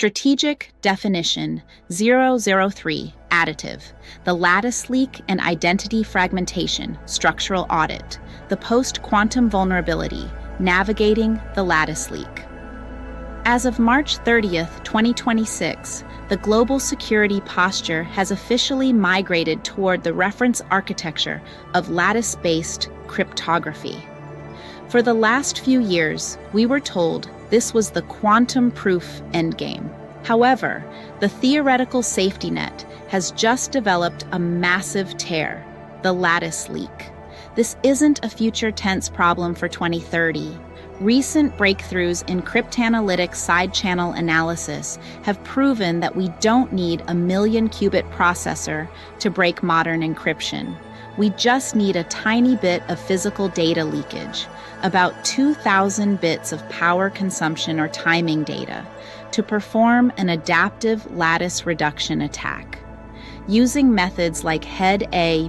Strategic Definition 003 Additive, the Lattice Leak and Identity Fragmentation Structural Audit, the Post-Quantum Vulnerability, Navigating the Lattice Leak. As of March 30th, 2026, the global security posture has officially migrated toward the reference architecture of lattice-based cryptography. For the last few years, we were told this was the quantum-proof endgame. However, the theoretical safety net has just developed a massive tear, the lattice leak. This isn't a future tense problem for 2030. Recent breakthroughs in cryptanalytic side-channel analysis have proven that we don't need a million-qubit processor to break modern encryption. We just need a tiny bit of physical data leakage, about 2,000 bits of power consumption or timing data, to perform an adaptive lattice reduction attack. Using methods like HEAD-A-P-B-K-Z,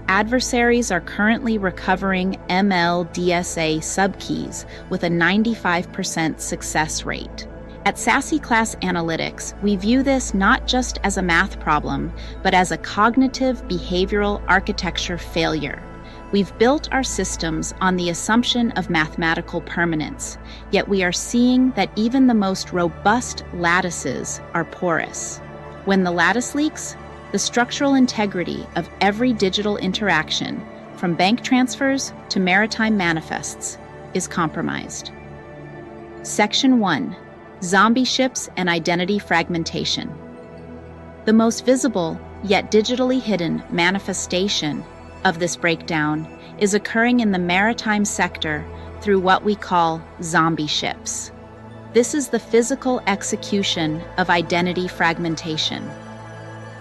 adversaries are currently recovering ML-DSA subkeys with a 95% success rate. At Sassy Class Analytics, we view this not just as a math problem, but as a cognitive behavioral architecture failure. We've built our systems on the assumption of mathematical permanence, yet we are seeing that even the most robust lattices are porous. When the lattice leaks, the structural integrity of every digital interaction, from bank transfers to maritime manifests, is compromised. Section 1. Zombie ships and identity fragmentation. The most visible, yet digitally hidden, manifestation of this breakdown is occurring in the maritime sector through what we call zombie ships. This is the physical execution of identity fragmentation.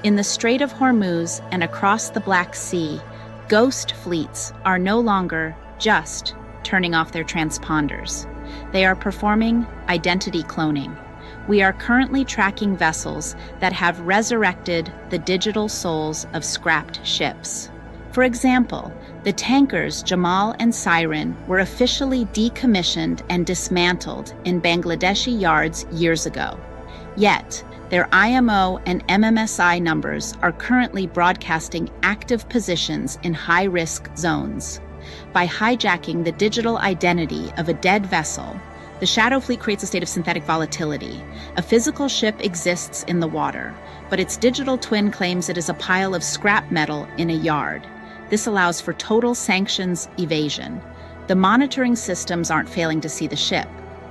In the Strait of Hormuz and across the Black Sea, ghost fleets are no longer just turning off their transponders. They are performing identity cloning. We are currently tracking vessels that have resurrected the digital souls of scrapped ships. For example, the tankers Jamal and Siren were officially decommissioned and dismantled in Bangladeshi yards years ago. Yet, their IMO and MMSI numbers are currently broadcasting active positions in high-risk zones. By hijacking the digital identity of a dead vessel, the shadow fleet creates a state of synthetic volatility. A physical ship exists in the water, but its digital twin claims it is a pile of scrap metal in a yard. This allows for total sanctions evasion. The monitoring systems aren't failing to see the ship.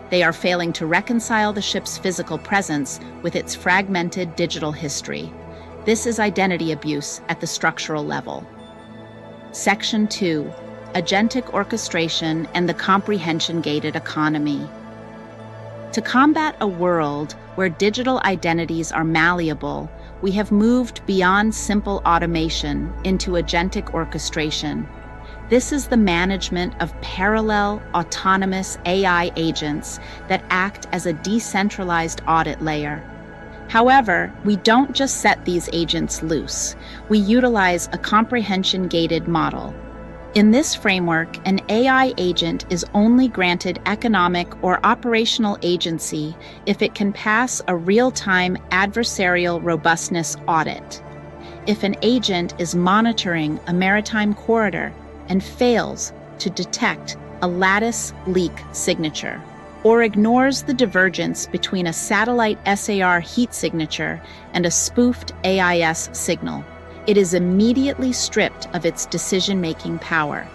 They are failing to reconcile the ship's physical presence with its fragmented digital history. This is identity abuse at the structural level. Section 2. Agentic orchestration and the comprehension-gated economy. To combat a world where digital identities are malleable, we have moved beyond simple automation into agentic orchestration. This is the management of parallel, autonomous AI agents that act as a decentralized audit layer. However, we don't just set these agents loose. We utilize a comprehension-gated model. In this framework, an AI agent is only granted economic or operational agency if it can pass a real-time adversarial robustness audit. If an agent is monitoring a maritime corridor and fails to detect a lattice leak signature, or ignores the divergence between a satellite SAR heat signature and a spoofed AIS signal, it is immediately stripped of its decision-making power.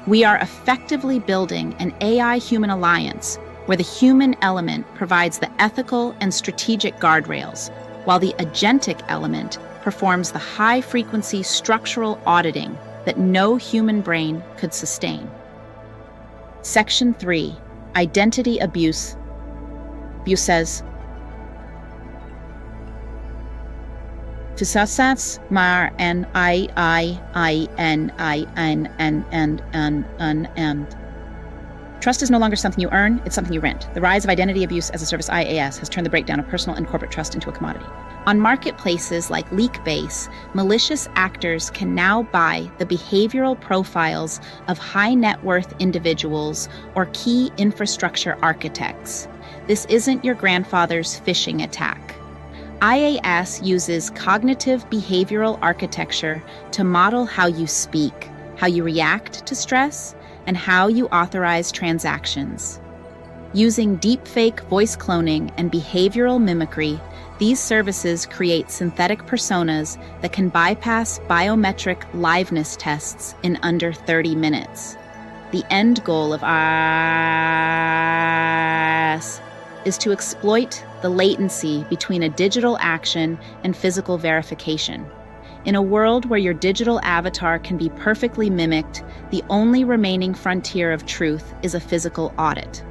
We are effectively building an AI-human alliance where the human element provides the ethical and strategic guardrails, while the agentic element performs the high-frequency structural auditing that no human brain could sustain. Section 3. Identity abuse. Abuse says, Fisasas mar n I n. Trust is no longer something you earn, it's something you rent. The rise of identity abuse as a service IaaS has turned the breakdown of personal and corporate trust into a commodity. On marketplaces like Leakbase, malicious actors can now buy the behavioral profiles of high net worth individuals or key infrastructure architects. This isn't your grandfather's phishing attack. IaaS uses cognitive behavioral architecture to model how you speak, how you react to stress, and how you authorize transactions. Using deepfake voice cloning and behavioral mimicry, these services create synthetic personas that can bypass biometric liveness tests in under 30 minutes. The end goal of IaaS is to exploit the latency between a digital action and physical verification. In a world where your digital avatar can be perfectly mimicked, the only remaining frontier of truth is a physical audit.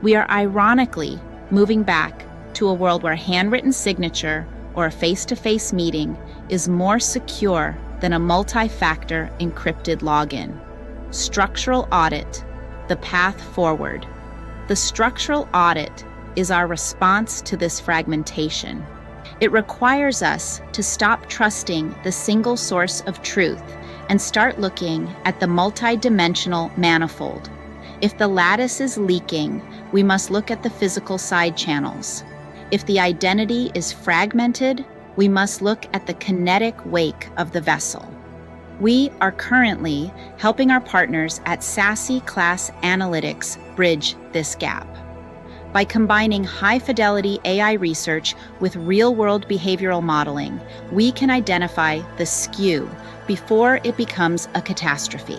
We are ironically moving back to a world where handwritten signature or a face-to-face meeting is more secure than a multi-factor encrypted login. Structural audit, the path forward. The structural audit is our response to this fragmentation. It requires us to stop trusting the single source of truth and start looking at the multidimensional manifold. If the lattice is leaking, we must look at the physical side channels. If the identity is fragmented, we must look at the kinetic wake of the vessel. We are currently helping our partners at SASE Class Analytics bridge this gap. By combining high-fidelity AI research with real-world behavioral modeling, we can identify the skew before it becomes a catastrophe.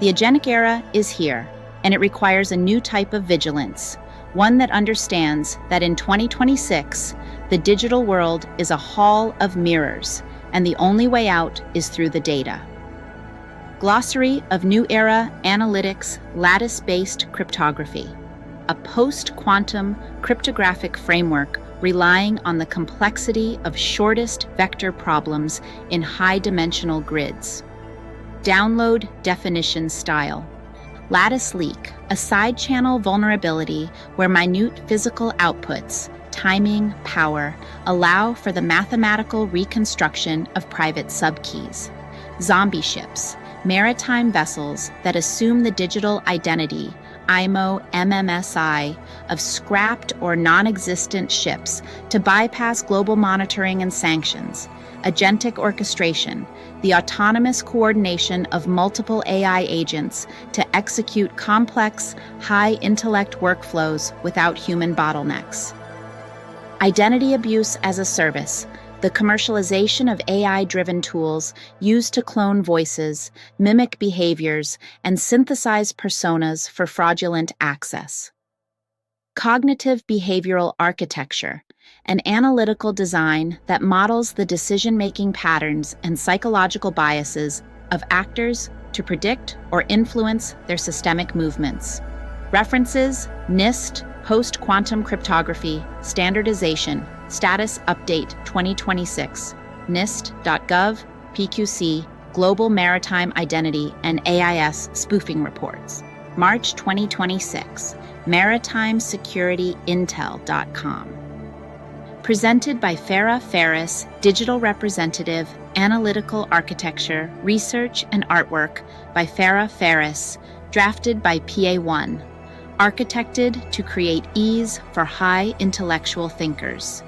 The agentic era is here, and it requires a new type of vigilance, one that understands that in 2026, the digital world is a hall of mirrors, and the only way out is through the data. Glossary of New Era Analytics Lattice-Based Cryptography, a post-quantum cryptographic framework relying on the complexity of shortest vector problems in high-dimensional grids. Download definition style. Lattice Leak, a side-channel vulnerability where minute physical outputs, timing, power, allow for the mathematical reconstruction of private subkeys. Zombie ships, maritime vessels that assume the digital identity IMO MMSI of scrapped or non-existent ships to bypass global monitoring and sanctions, agentic orchestration, the autonomous coordination of multiple AI agents to execute complex, high-intellect workflows without human bottlenecks. Identity abuse as a service, the commercialization of AI-driven tools used to clone voices, mimic behaviors, and synthesize personas for fraudulent access. Cognitive behavioral architecture, an analytical design that models the decision-making patterns and psychological biases of actors to predict or influence their systemic movements. References: NIST, Post-Quantum Cryptography, Standardization, Status Update 2026, NIST.gov, PQC, Global Maritime Identity and AIS Spoofing Reports. March 2026, MaritimeSecurityIntel.com. Presented by FarrahFerris, Digital Representative, Analytical Architecture, Research and Artwork by FarrahFerris, drafted by PA1. Architected to create ease for high intellectual thinkers.